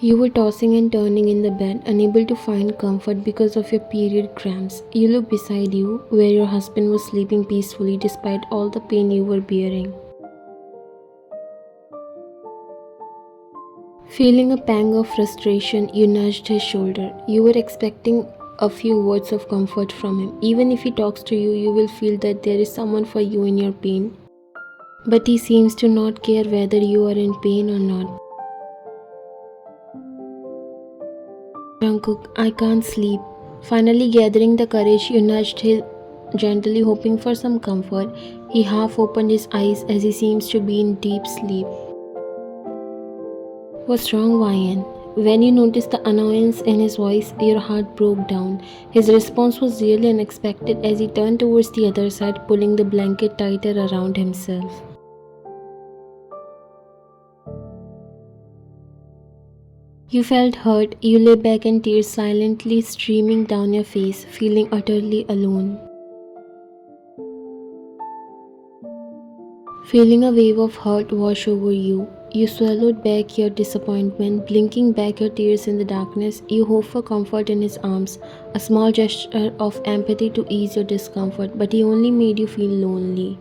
You were tossing and turning in the bed, unable to find comfort because of your period cramps. You looked beside you, where your husband was sleeping peacefully despite all the pain you were bearing. Feeling a pang of frustration, you nudged his shoulder. You were expecting a few words of comfort from him. Even if he talks to you, you will feel that there is someone for you in your pain. But he seems to not care whether you are in pain or not. Jungkook, I can't sleep. Finally gathering the courage, you nudged him gently, hoping for some comfort. He half opened his eyes as he seems to be in deep sleep. What's wrong, Ryan? When you noticed the annoyance in his voice, your heart broke down. His response was really unexpected as he turned towards the other side, pulling the blanket tighter around himself. You felt hurt. You lay back and tears silently streaming down your face, feeling utterly alone. Feeling a wave of hurt wash over you, you swallowed back your disappointment, blinking back your tears in the darkness. You hoped for comfort in his arms, a small gesture of empathy to ease your discomfort, but he only made you feel lonely.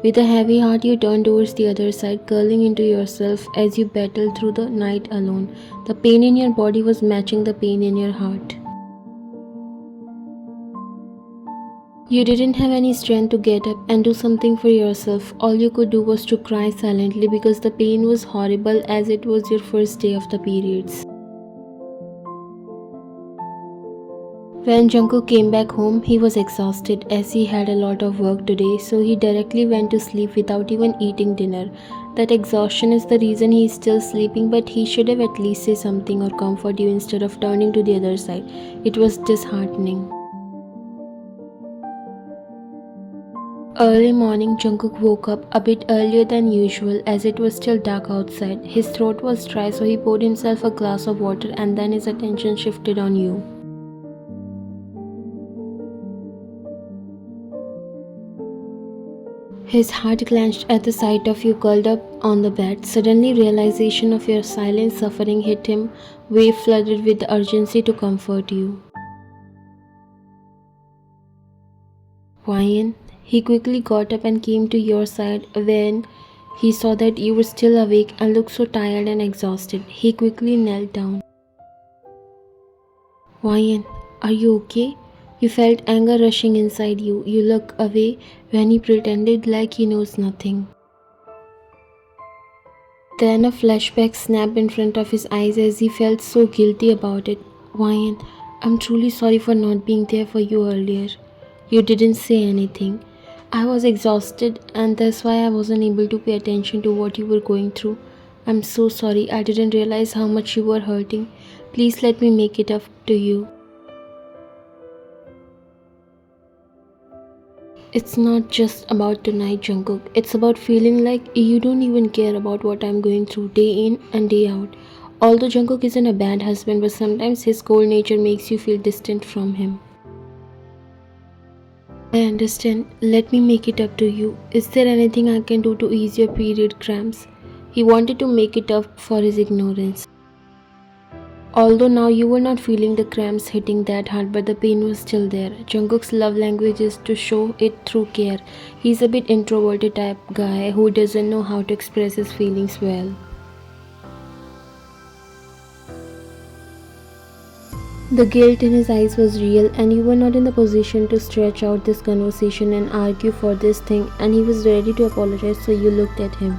With a heavy heart, you turned towards the other side, curling into yourself as you battled through the night alone. The pain in your body was matching the pain in your heart. You didn't have any strength to get up and do something for yourself. All you could do was to cry silently because the pain was horrible as it was your first day of the periods. When Jungkook came back home, he was exhausted as he had a lot of work today, so he directly went to sleep without even eating dinner. That exhaustion is the reason he is still sleeping, but he should have at least said something or comfort you instead of turning to the other side. It was disheartening. Early morning, Jungkook woke up a bit earlier than usual as it was still dark outside. His throat was dry, so he poured himself a glass of water and then his attention shifted on you. His heart clenched at the sight of you curled up on the bed. Suddenly, realization of your silent suffering hit him, wave flooded with the urgency to comfort you. Ryan, he quickly got up and came to your side when he saw that you were still awake and looked so tired and exhausted. He quickly knelt down. Ryan, are you okay? You felt anger rushing inside you. You looked away when he pretended like he knows nothing. Then a flashback snapped in front of his eyes as he felt so guilty about it. Ryan, I'm truly sorry for not being there for you earlier. You didn't say anything. I was exhausted and that's why I wasn't able to pay attention to what you were going through. I'm so sorry. I didn't realize how much you were hurting. Please let me make it up to you. It's not just about tonight, Jungkook. It's about feeling like you don't even care about what I'm going through day in and day out. Although Jungkook isn't a bad husband, but sometimes his cold nature makes you feel distant from him. I understand. Let me make it up to you. Is there anything I can do to ease your period cramps? He wanted to make it up for his ignorance. Although now you were not feeling the cramps hitting that hard, but the pain was still there. Jungkook's love language is to show it through care. He's a bit introverted type guy who doesn't know how to express his feelings well. The guilt in his eyes was real and you were not in the position to stretch out this conversation and argue for this thing, and he was ready to apologize, so you looked at him.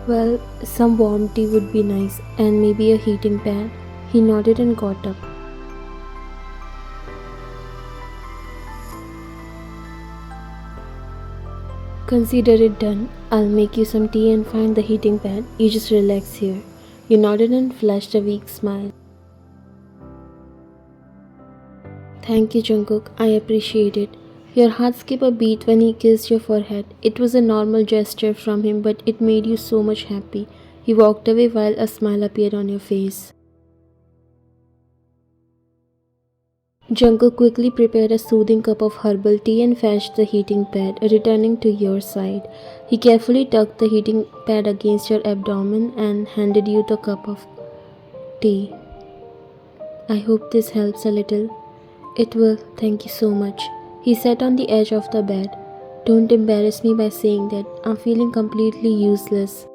Well, some warm tea would be nice, and maybe a heating pad. He nodded and got up. Consider it done. I'll make you some tea and find the heating pad. You just relax here. You nodded and flashed a weak smile. Thank you, Jungkook. I appreciate it. Your heart skipped a beat when he kissed your forehead. It was a normal gesture from him, but it made you so much happy. He walked away while a smile appeared on your face. Jungkook quickly prepared a soothing cup of herbal tea and fetched the heating pad, returning to your side. He carefully tucked the heating pad against your abdomen and handed you the cup of tea. I hope this helps a little. It will, thank you so much. He sat on the edge of the bed. Don't embarrass me by saying that. I'm feeling completely useless.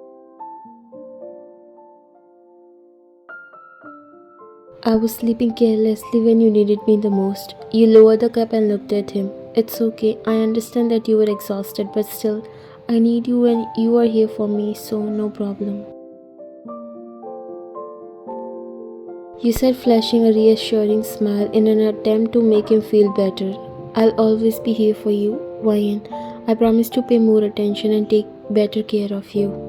I was sleeping carelessly when you needed me the most. You lowered the cup and looked at him. It's okay, I understand that you were exhausted, but still, I need you and you are here for me, so no problem. You said, flashing a reassuring smile in an attempt to make him feel better. I'll always be here for you, Ryan. I promise to pay more attention and take better care of you.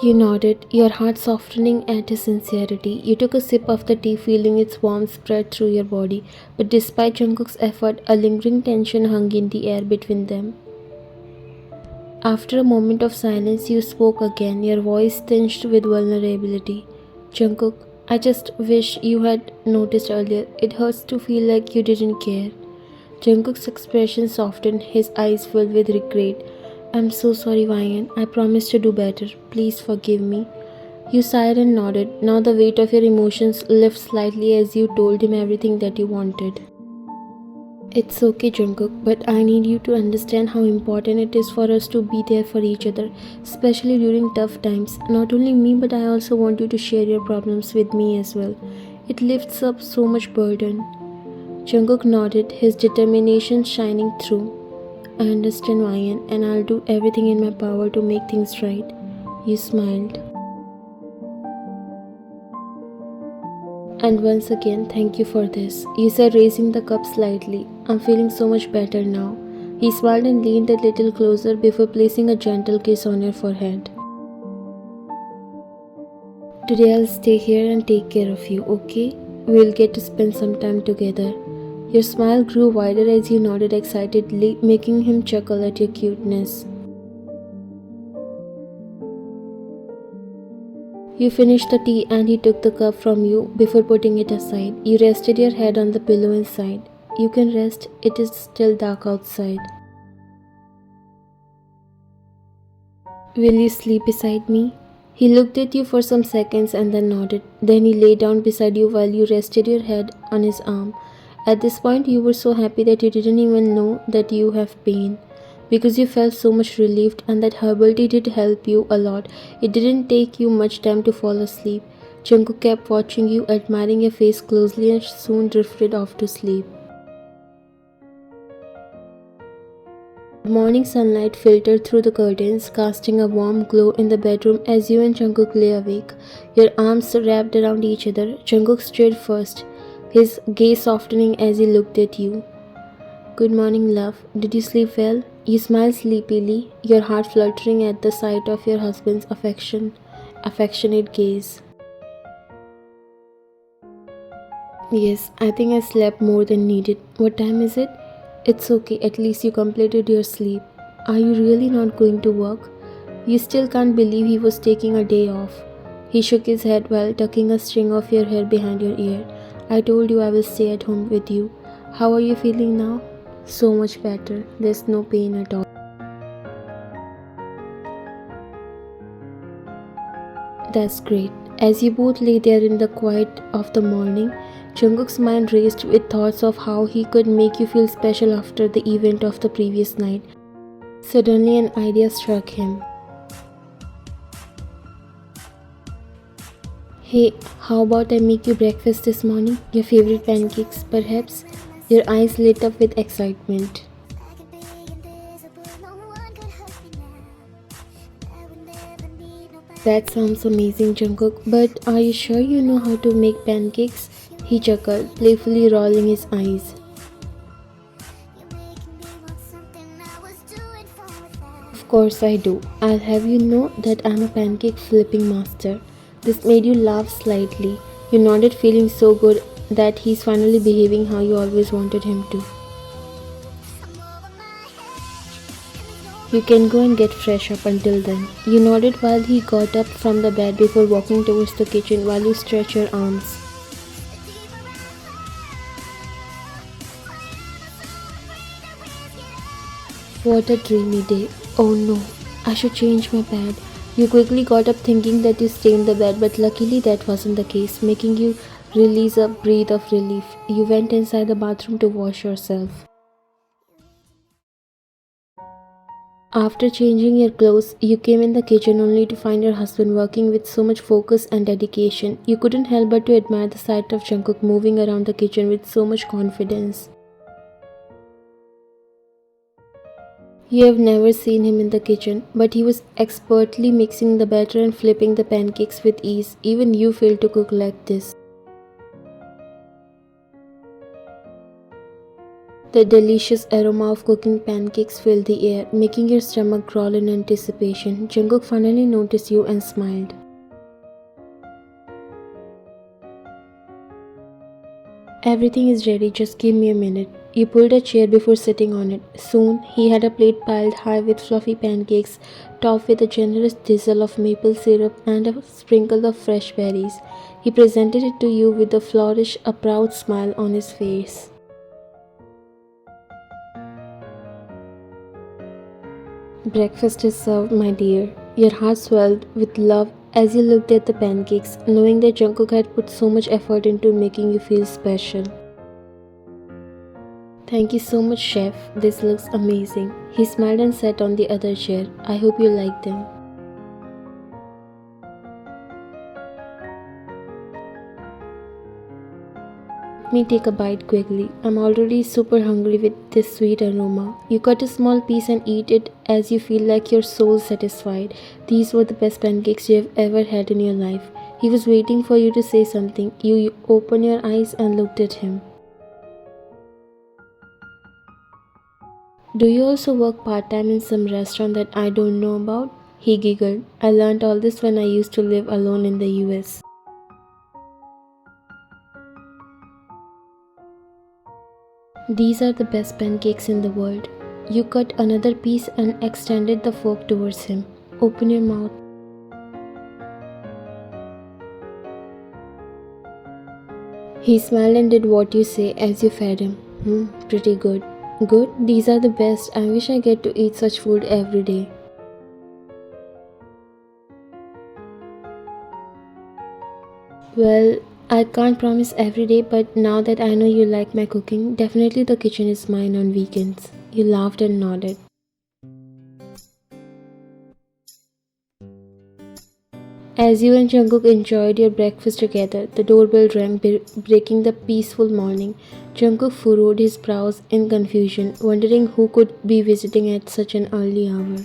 You nodded, your heart softening at his sincerity. You took a sip of the tea, feeling its warmth spread through your body, but despite Jungkook's effort, a lingering tension hung in the air between them. After a moment of silence, you spoke again, your voice tinged with vulnerability. Jungkook, I just wish you had noticed earlier. It hurts to feel like you didn't care. Jungkook's expression softened, his eyes filled with regret. I'm so sorry, Ryan. I promise to do better. Please forgive me. You sighed and nodded. Now the weight of your emotions lifted slightly as you told him everything that you wanted. It's okay, Jungkook, but I need you to understand how important it is for us to be there for each other, especially during tough times. Not only me, but I also want you to share your problems with me as well. It lifts up so much burden. Jungkook nodded, his determination shining through. I understand, Ryan, and I'll do everything in my power to make things right. You smiled. And once again, thank you for this. You said, raising the cup slightly. I'm feeling so much better now. He smiled and leaned a little closer before placing a gentle kiss on your forehead. Today I'll stay here and take care of you, okay? We'll get to spend some time together. Your smile grew wider as you nodded excitedly, making him chuckle at your cuteness. You finished the tea and he took the cup from you before putting it aside. You rested your head on the pillow and sighed. You can rest, it is still dark outside. Will you sleep beside me? He looked at you for some seconds and then nodded. Then he lay down beside you while you rested your head on his arm. At this point, you were so happy that you didn't even know that you have pain. Because you felt so much relieved and that herbal tea did help you a lot. It didn't take you much time to fall asleep. Jungkook kept watching you, admiring your face closely, and soon drifted off to sleep. The morning sunlight filtered through the curtains, casting a warm glow in the bedroom as you and Jungkook lay awake, your arms wrapped around each other. Jungkook stirred first, his gaze softening as he looked at you. Good morning, love. Did you sleep well? You smiled sleepily, your heart fluttering at the sight of your husband's affectionate gaze. Yes, I think I slept more than needed. What time is it? It's okay, at least you completed your sleep. Are you really not going to work? You still can't believe he was taking a day off. He shook his head while tucking a string of your hair behind your ear. I told you I will stay at home with you. How are you feeling now? So much better. There's no pain at all. That's great. As you both lay there in the quiet of the morning, Jungkook's mind raced with thoughts of how he could make you feel special after the event of the previous night. Suddenly an idea struck him. Hey, how about I make you breakfast this morning? Your favorite pancakes, perhaps? Your eyes lit up with excitement. That sounds amazing, Jungkook, but are you sure you know how to make pancakes? He chuckled, playfully rolling his eyes. Of course I do. I'll have you know that I'm a pancake flipping master. This made you laugh slightly. You nodded, feeling so good that he's finally behaving how you always wanted him to. You can go and get fresh up until then. You nodded while he got up from the bed before walking towards the kitchen while you stretched your arms. What a dreamy day. Oh no, I should change my bed. You quickly got up thinking that you stained the bed, but luckily that wasn't the case, making you release a breath of relief. You went inside the bathroom to wash yourself. After changing your clothes, you came in the kitchen only to find your husband working with so much focus and dedication. You couldn't help but to admire the sight of Jungkook moving around the kitchen with so much confidence. You have never seen him in the kitchen, but he was expertly mixing the batter and flipping the pancakes with ease. Even you failed to cook like this. The delicious aroma of cooking pancakes filled the air, making your stomach growl in anticipation. Jungkook finally noticed you and smiled. Everything is ready, just give me a minute. You pulled a chair before sitting on it. Soon, he had a plate piled high with fluffy pancakes, topped with a generous drizzle of maple syrup and a sprinkle of fresh berries. He presented it to you with a flourish, a proud smile on his face. Breakfast is served, my dear. Your heart swelled with love as you looked at the pancakes, knowing that Jungkook had put so much effort into making you feel special. Thank you so much, chef. This looks amazing. He smiled and sat on the other chair. I hope you like them. Let me take a bite quickly. I'm already super hungry with this sweet aroma. You cut a small piece and eat it as you feel like your soul satisfied. These were the best pancakes you have ever had in your life. He was waiting for you to say something. You opened your eyes and looked at him. Do you also work part-time in some restaurant that I don't know about? He giggled. I learned all this when I used to live alone in the US. These are the best pancakes in the world. You cut another piece and extended the fork towards him. Open your mouth. He smiled and did what you say as you fed him. Pretty good. Good? These are the best. I wish I get to eat such food every day. Well, I can't promise every day, but now that I know you like my cooking, definitely the kitchen is mine on weekends. You laughed and nodded. As you and Jungkook enjoyed your breakfast together, the doorbell rang, breaking the peaceful morning. Jungkook furrowed his brows in confusion, wondering who could be visiting at such an early hour.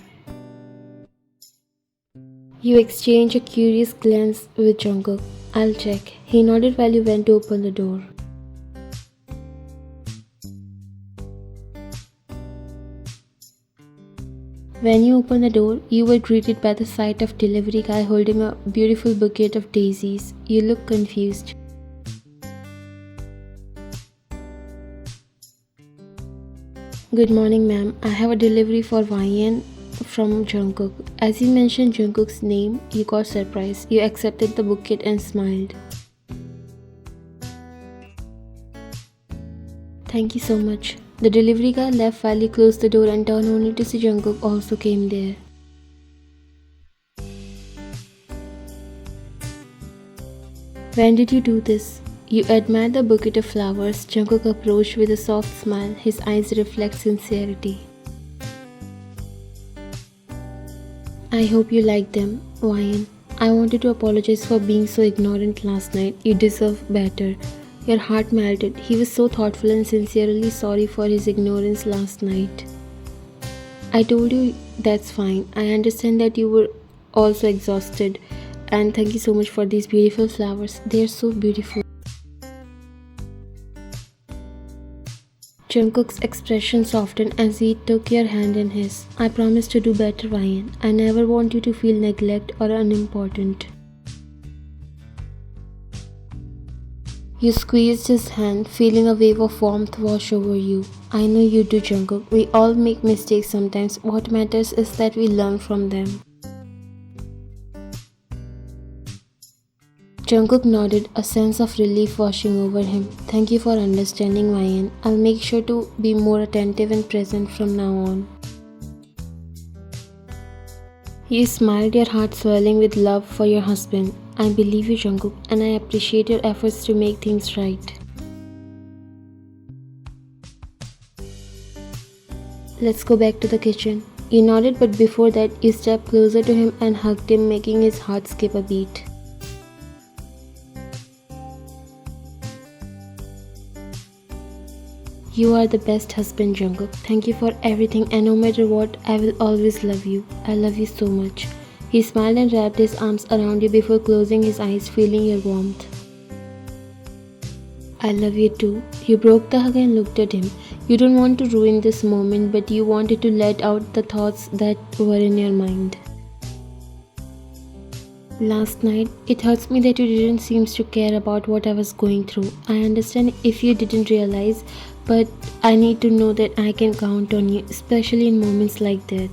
You exchanged a curious glance with Jungkook. I'll check. He nodded while you went to open the door. When you opened the door, you were greeted by the sight of delivery guy holding a beautiful bouquet of daisies. You looked confused. Good morning, ma'am. I have a delivery for YN from Jungkook. As you mentioned Jungkook's name, you got surprised. You accepted the bouquet and smiled. Thank you so much. The delivery guy left while he closed the door and turned only to see Jungkook also came there. When did you do this? You admired the bouquet of flowers. Jungkook approached with a soft smile. His eyes reflect sincerity. I hope you like them, YN. I wanted to apologize for being so ignorant last night. You deserve better. Your heart melted. He was so thoughtful and sincerely sorry for his ignorance last night. I told you that's fine. I understand that you were also exhausted. And thank you so much for these beautiful flowers. They are so beautiful. Jungkook's expression softened as he took your hand in his. I promise to do better, YN. I never want you to feel neglected or unimportant. You squeezed his hand, feeling a wave of warmth wash over you. I know you do, Jungkook. We all make mistakes sometimes. What matters is that we learn from them. Jungkook nodded, a sense of relief washing over him. Thank you for understanding, YN. I'll make sure to be more attentive and present from now on. You smiled, your heart swelling with love for your husband. I believe you, Jungkook, and I appreciate your efforts to make things right. Let's go back to the kitchen. You nodded, but before that, you stepped closer to him and hugged him, making his heart skip a beat. You are the best husband, Jungkook. Thank you for everything, and no matter what, I will always love you. I love you so much. He smiled and wrapped his arms around you before closing his eyes, feeling your warmth. I love you too. You broke the hug and looked at him. You don't want to ruin this moment, but you wanted to let out the thoughts that were in your mind. Last night, it hurts me that you didn't seem to care about what I was going through. I understand if you didn't realize, but I need to know that I can count on you, especially in moments like that.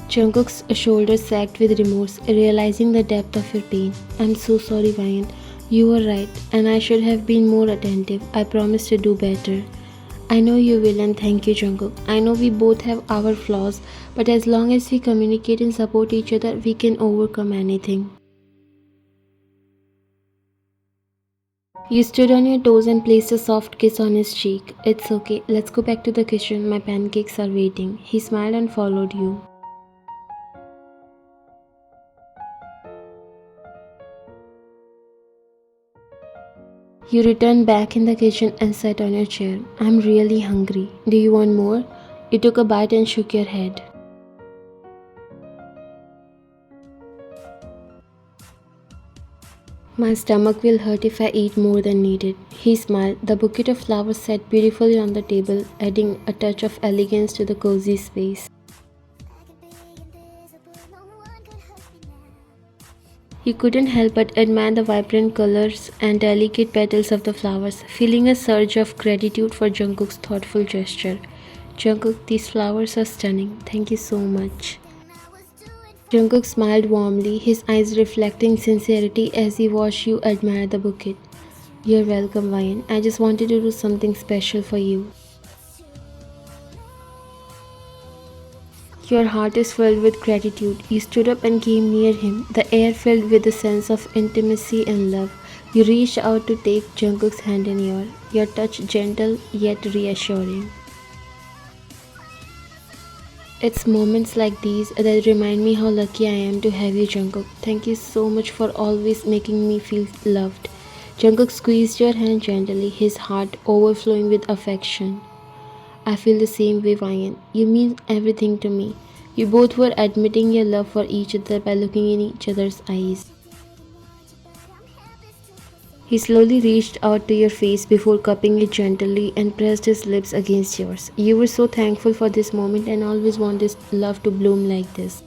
Jungkook's shoulders sagged with remorse, realizing the depth of your pain. I'm so sorry, Ryan. You were right, and I should have been more attentive. I promise to do better. I know you will, and thank you, Jungkook. I know we both have our flaws, but as long as we communicate and support each other, we can overcome anything. You stood on your toes and placed a soft kiss on his cheek. It's okay, let's go back to the kitchen. My pancakes are waiting. He smiled and followed you. You returned back in the kitchen and sat on your chair. I'm really hungry. Do you want more? You took a bite and shook your head. My stomach will hurt if I eat more than needed. He smiled. The bouquet of flowers sat beautifully on the table, adding a touch of elegance to the cozy space. You couldn't help but admire the vibrant colors and delicate petals of the flowers, feeling a surge of gratitude for Jungkook's thoughtful gesture. Jungkook, these flowers are stunning. Thank you so much. Jungkook smiled warmly, his eyes reflecting sincerity as he watched you admire the bouquet. You're welcome, Ryan. I just wanted to do something special for you. Your heart is filled with gratitude. You stood up and came near him, the air filled with a sense of intimacy and love. You reached out to take Jungkook's hand in yours, your touch gentle yet reassuring. It's moments like these that remind me how lucky I am to have you, Jungkook. Thank you so much for always making me feel loved. Jungkook squeezed your hand gently, his heart overflowing with affection. I feel the same way, Ryan. You mean everything to me. You both were admitting your love for each other by looking in each other's eyes. He slowly reached out to your face before cupping it gently and pressed his lips against yours. You were so thankful for this moment and always wanted love to bloom like this.